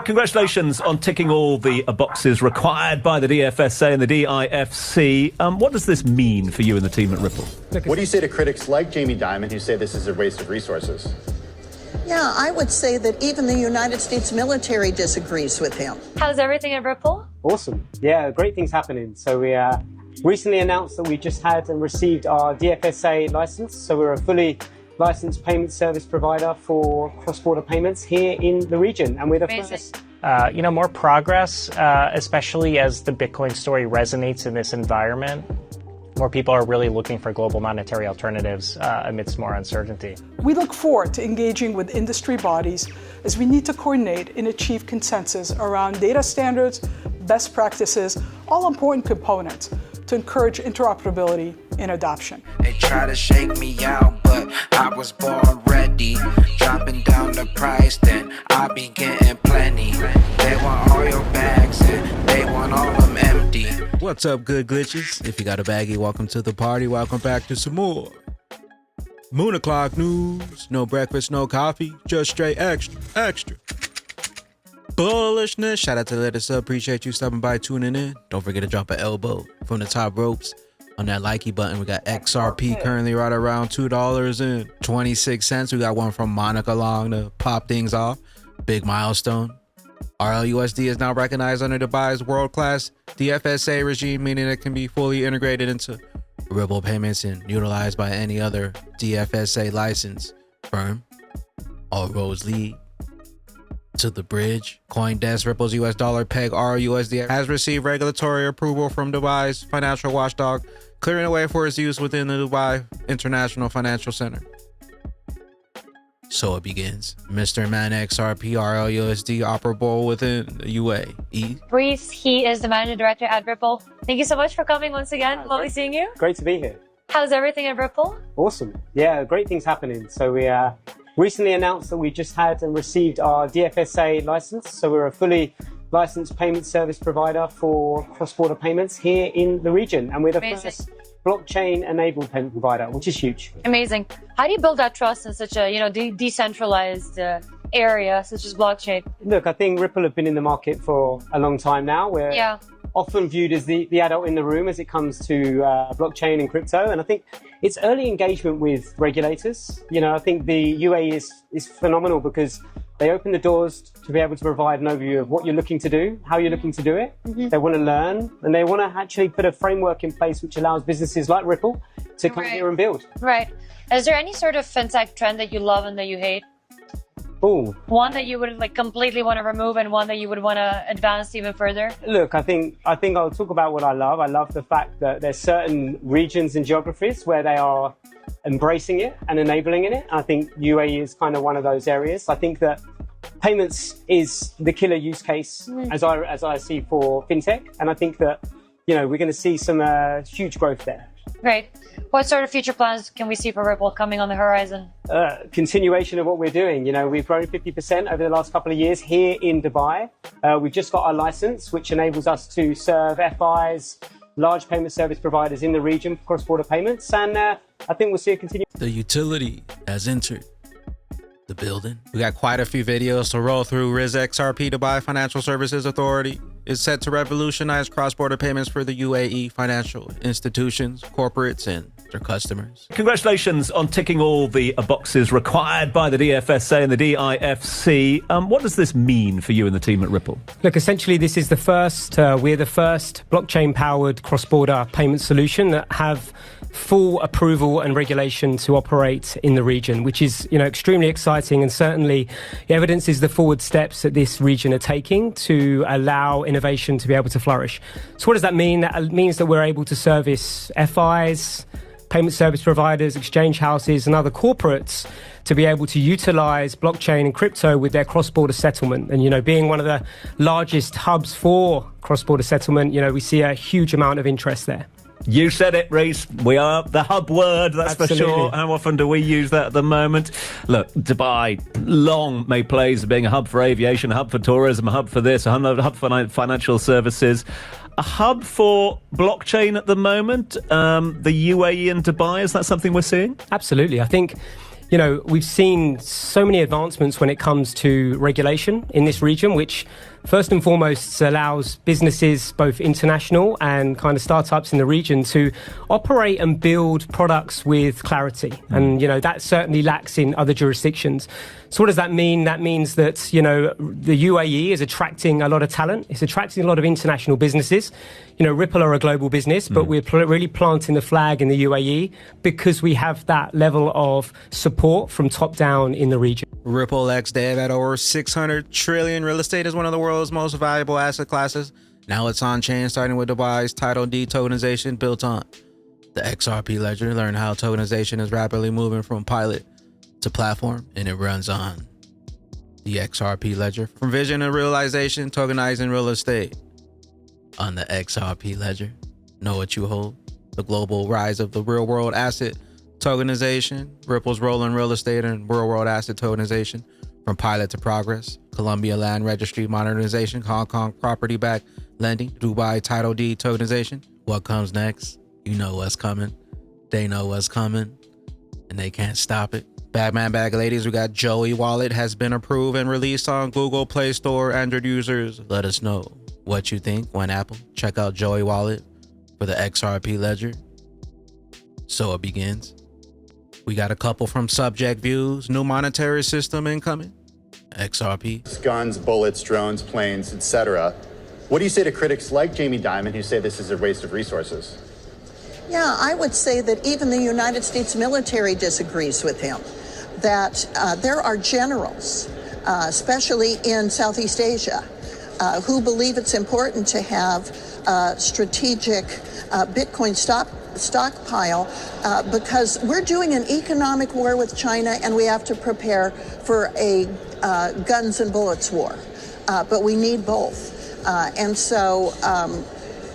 Congratulations on ticking all the boxes required by the DFSA and the DIFC. What does this mean for you and the team at Ripple? What do you say to critics like Jamie Dimon who say this is a waste of resources? Yeah, I would say that even the United States military disagrees with him. How's everything at Ripple? Awesome. Yeah, great things happening. So we recently announced that we just had and received our DFSA license. So we're a fully licensed payment service provider for cross-border payments here in the region. And we're the first. More progress, especially as the Bitcoin story resonates in this environment. More people are really looking for global monetary alternatives amidst more uncertainty. We look forward to engaging with industry bodies as we need to coordinate and achieve consensus around data standards, best practices, all important components to encourage interoperability and adoption. They try to shake me out, but I was born ready. Dropping down the price, then I be getting plenty. They want all your bags and they want all them empty. What's up, good glitches? If you got a baggie, welcome to the party. Welcome back to some more Moon O'Clock news. No breakfast, no coffee, just straight extra bullishness. Shout out to Let Us Up. Appreciate you stopping by, tuning in. Don't forget to drop an elbow from the top ropes on that likey button. We got XRP currently right around $2.26. We got one from Monica Long to pop things off. Big milestone. RLUSD is now recognized under Dubai's world-class DFSA regime, meaning it can be fully integrated into Ripple payments and utilized by any other DFSA license firm. All roads lead to the bridge. CoinDesk Ripple's US dollar peg RUSD has received regulatory approval from Dubai's financial watchdog, clearing the way for its use within the Dubai International Financial Center. So it begins. Mr. Man XRP RLUSD operable within the UAE. Brice, he is the managing director at Ripple. Thank you so much for coming once again. Lovely seeing you. Great to be here. How's everything at Ripple? Awesome. Yeah, great things happening. So we recently announced that we just had and received our DFSA license. So we're a fully licensed payment service provider for cross-border payments here in the region. And we're the first blockchain-enabled payment provider, which is huge. Amazing. How do you build that trust in such a decentralized area such as blockchain? Look, I think Ripple have been in the market for a long time now. We're often viewed as the adult in the room as it comes to blockchain and crypto. And I think it's early engagement with regulators. I think the UAE is phenomenal because they open the doors to be able to provide an overview of what you're looking to do, how you're looking to do it. They want to learn, and they want to actually put a framework in place which allows businesses like Ripple to come here and build. Right. Is there any sort of fintech trend that you love and that you hate? Ooh. One that you would completely want to remove and one that you would want to advance even further? Look, I think I'll talk about what I love. I love the fact that there's certain regions and geographies where they are embracing it and enabling it. I think UAE is kind of one of those areas. I think that payments is the killer use case as I see for fintech. And I think that, we're going to see some huge growth there. Great. What sort of future plans can we see for Ripple coming on the horizon? Continuation of what we're doing. We've grown 50% over the last couple of years here in Dubai. We've just got our license, which enables us to serve FIs, large payment service providers in the region for cross-border payments. And I think we'll see it continue. The utility has entered the building. We got quite a few videos to roll through. XRP Dubai Financial Services Authority is set to revolutionize cross-border payments for the UAE financial institutions, corporates, and their customers. Congratulations on ticking all the boxes required by the DFSA and the DIFC. What does this mean for you and the team at Ripple? Look, essentially, this is the first, we're the first blockchain-powered cross-border payment solution that have full approval and regulation to operate in the region, which is, extremely exciting, and certainly evidences the forward steps that this region are taking to allow innovation to be able to flourish. So what does that mean? That means that we're able to service FIs, payment service providers, exchange houses, and other corporates to be able to utilize blockchain and crypto with their cross-border settlement. And, being one of the largest hubs for cross-border settlement, we see a huge amount of interest there. You said it, Reese. We are the hub word, that's Absolutely. for sure. How often do we use that at the moment? Look, Dubai long made plays of being a hub for aviation, a hub for tourism, a hub for this, a hub for financial services. A hub for blockchain at the moment, the UAE and Dubai, is that something we're seeing? Absolutely. I think we've seen so many advancements when it comes to regulation in this region, which first and foremost allows businesses, both international and kind of startups in the region, to operate and build products with clarity. And, that certainly lacks in other jurisdictions. So what does that mean? That means that, the UAE is attracting a lot of talent. It's attracting a lot of international businesses. Ripple are a global business, but we're really planting the flag in the UAE because we have that level of support from top down in the region. Ripple X Dev at over 600 trillion. Real estate is one of the world's most valuable asset classes. Now it's on chain, starting with Dubai's Title deed tokenization built on the XRP ledger. Learn how tokenization is rapidly moving from pilot to platform, and it runs on the XRP ledger. From vision and realization, tokenizing real estate on the XRP ledger. Know what you hold. The global rise of the real world asset tokenization, Ripple's role in real estate and real world asset tokenization, from pilot to progress, Colombia land registry modernization, Hong Kong property-backed lending, Dubai title deed tokenization. What comes next? You know what's coming. They know what's coming, and they can't stop it. Bagman Bag Ladies, we got Joey Wallet has been approved and released on Google Play Store. Android users, let us know what you think when Apple. Check out Joey Wallet for the XRP ledger. So it begins. We got a couple from Subject Views. New monetary system incoming. XRP. Guns, bullets, drones, planes, etc. What do you say to critics like Jamie Dimon who say this is a waste of resources? Yeah, I would say that even the United States military disagrees with him, that there are generals, especially in Southeast Asia, who believe it's important to have strategic Bitcoin stockpile because we're doing an economic war with China and we have to prepare for a guns and bullets war. But we need both. And so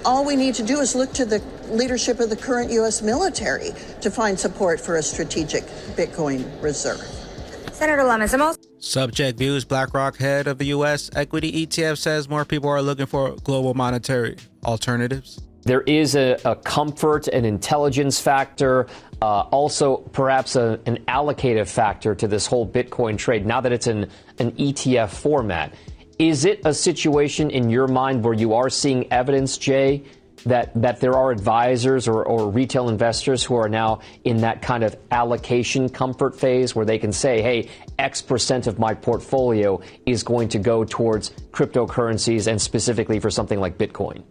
all we need to do is look to the leadership of the current U.S. military to find support for a strategic Bitcoin reserve. Senator Lemons, Subject Views, BlackRock head of the U.S. equity ETF says more people are looking for global monetary alternatives. There is a comfort and intelligence factor, also perhaps an allocative factor to this whole Bitcoin trade now that it's in an ETF format. Is it a situation in your mind where you are seeing evidence, Jay, that there are advisors or retail investors who are now in that kind of allocation comfort phase where they can say, hey, X% of my portfolio is going to go towards cryptocurrencies and specifically for something like Bitcoin?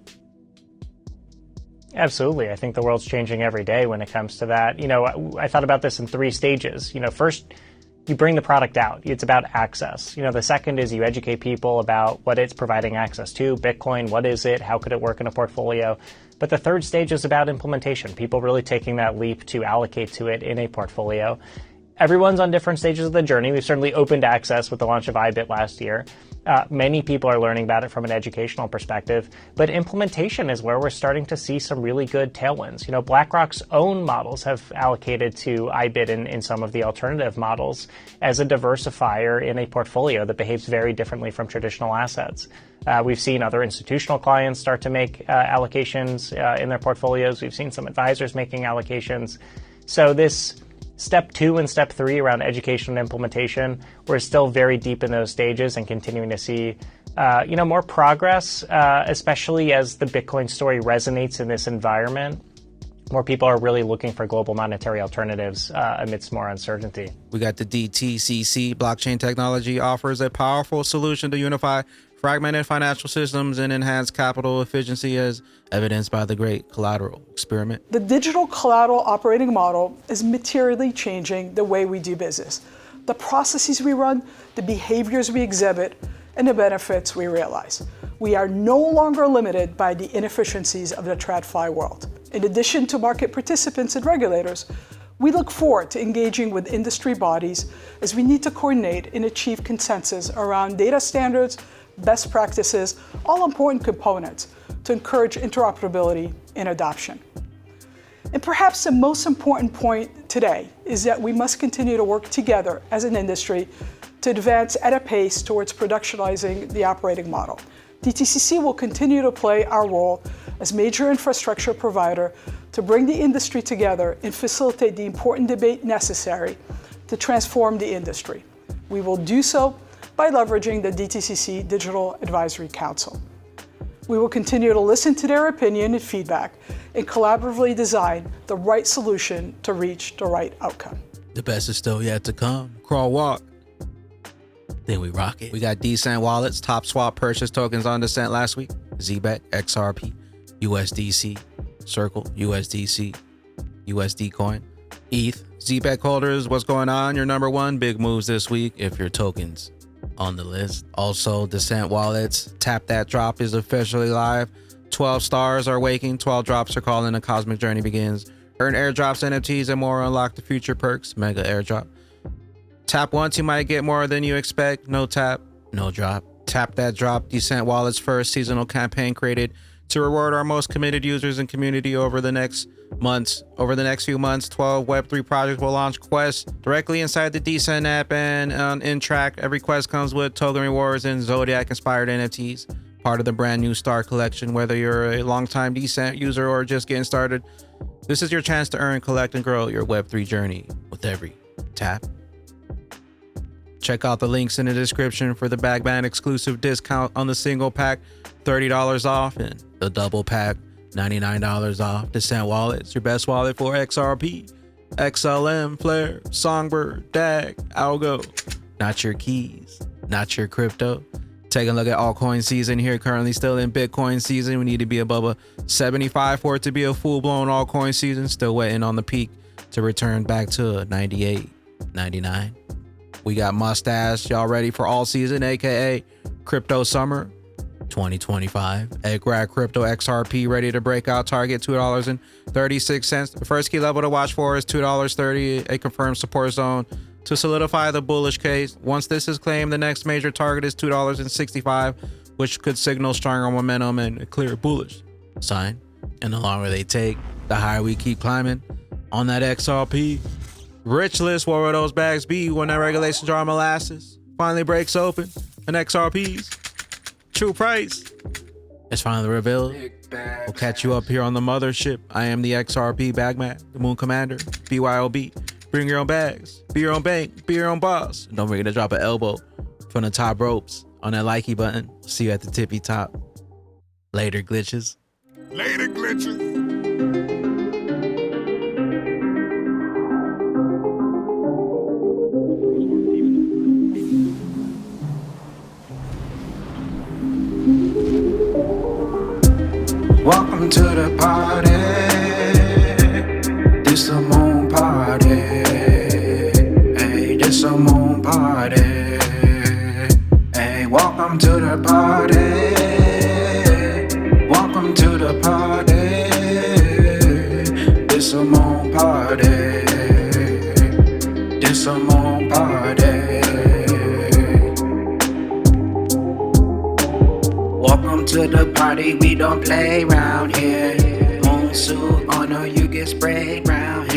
Absolutely. I think the world's changing every day when it comes to that. I thought about this in 3 stages. First, you bring the product out. It's about access. The second is you educate people about what it's providing access to. Bitcoin, what is it? How could it work in a portfolio? But the third stage is about implementation. People really taking that leap to allocate to it in a portfolio. Everyone's on different stages of the journey. We've certainly opened access with the launch of iBit last year. Many people are learning about it from an educational perspective, but implementation is where we're starting to see some really good tailwinds. BlackRock's own models have allocated to iBit in some of the alternative models as a diversifier in a portfolio that behaves very differently from traditional assets. We've seen other institutional clients start to make allocations in their portfolios. We've seen some advisors making allocations. So this Step 2 and Step 3 around education and implementation, we're still very deep in those stages and continuing to see more progress, especially as the Bitcoin story resonates in this environment. More people are really looking for global monetary alternatives amidst more uncertainty. We got the DTCC blockchain technology offers a powerful solution to unify fragmented financial systems and enhance capital efficiency as evidenced by the Great Collateral Experiment. The digital collateral operating model is materially changing the way we do business, the processes we run, the behaviors we exhibit, and the benefits we realize. We are no longer limited by the inefficiencies of the TradFi world. In addition to market participants and regulators, we look forward to engaging with industry bodies as we need to coordinate and achieve consensus around data standards, best practices, all important components to encourage interoperability and adoption. And perhaps the most important point today is that we must continue to work together as an industry to advance at a pace towards productionizing the operating model. DTCC will continue to play our role as major infrastructure provider to bring the industry together and facilitate the important debate necessary to transform the industry. We will do so by leveraging the DTCC Digital Advisory Council. We will continue to listen to their opinion and feedback and collaboratively design the right solution to reach the right outcome. The best is still yet to come. Crawl, walk. Then we rock it. We got DCENT wallets, top swap purchase tokens on DCENT last week. ZBEC, XRP, USDC, Circle, USDC, USD coin, ETH. ZBEC holders, what's going on? Your number one big moves this week if your tokens on the list. Also, DCENT wallets, Tap That Drop is officially live. 12 stars are waking, 12 drops are calling, a cosmic journey begins. Earn airdrops, NFTs, and more. Unlock the future perks. Mega airdrop. Tap once, you might get more than you expect. No tap, no drop. Tap That Drop, DCENT Wallet's first seasonal campaign created to reward our most committed users and community over the next few months. 12 Web3 projects will launch quests directly inside the DCENT app and on InTrack. Every quest comes with token rewards and Zodiac-inspired NFTs. Part of the brand new Star Collection. Whether you're a longtime DCENT user or just getting started, this is your chance to earn, collect, and grow your Web3 journey with every tap. Check out the links in the description for the Bagman exclusive discount on the single pack, $30 off, and the double pack, $99 off. DCENT Wallets, your best wallet for XRP, XLM, Flare, Songbird, DAG, Algo. Not your keys, not your crypto. Take a look at altcoin season here. Currently still in Bitcoin season. We need to be above a 75 for it to be a full-blown altcoin season. Still waiting on the peak to return back to 98, 99. We got mustache. Y'all ready for all season, aka Crypto Summer 2025. Egg Crypto XRP ready to break out target $2.36. The first key level to watch for is $2.30, a confirmed support zone to solidify the bullish case. Once this is claimed, the next major target is $2.65, which could signal stronger momentum and a clear bullish sign. And the longer they take, the higher we keep climbing on that XRP rich list. What will those bags be when that regulation jar molasses finally breaks open and XRP's true price is finally revealed? We'll catch you up here on the mothership. I am the XRP Bagman, the Moon Commander, BYOB. Bring your own bags, be your own bank, be your own boss. And don't forget to drop an elbow from the top ropes on that likey button. See you at the tippy top. Later, glitches. Later, glitches. Welcome to the party. This the moon party. Hey, this the moon party. Hey, welcome to the party. Welcome to the party. This the moon party. This the moon party. Welcome to the party, we don't play round here. Moon suit on or you get sprayed round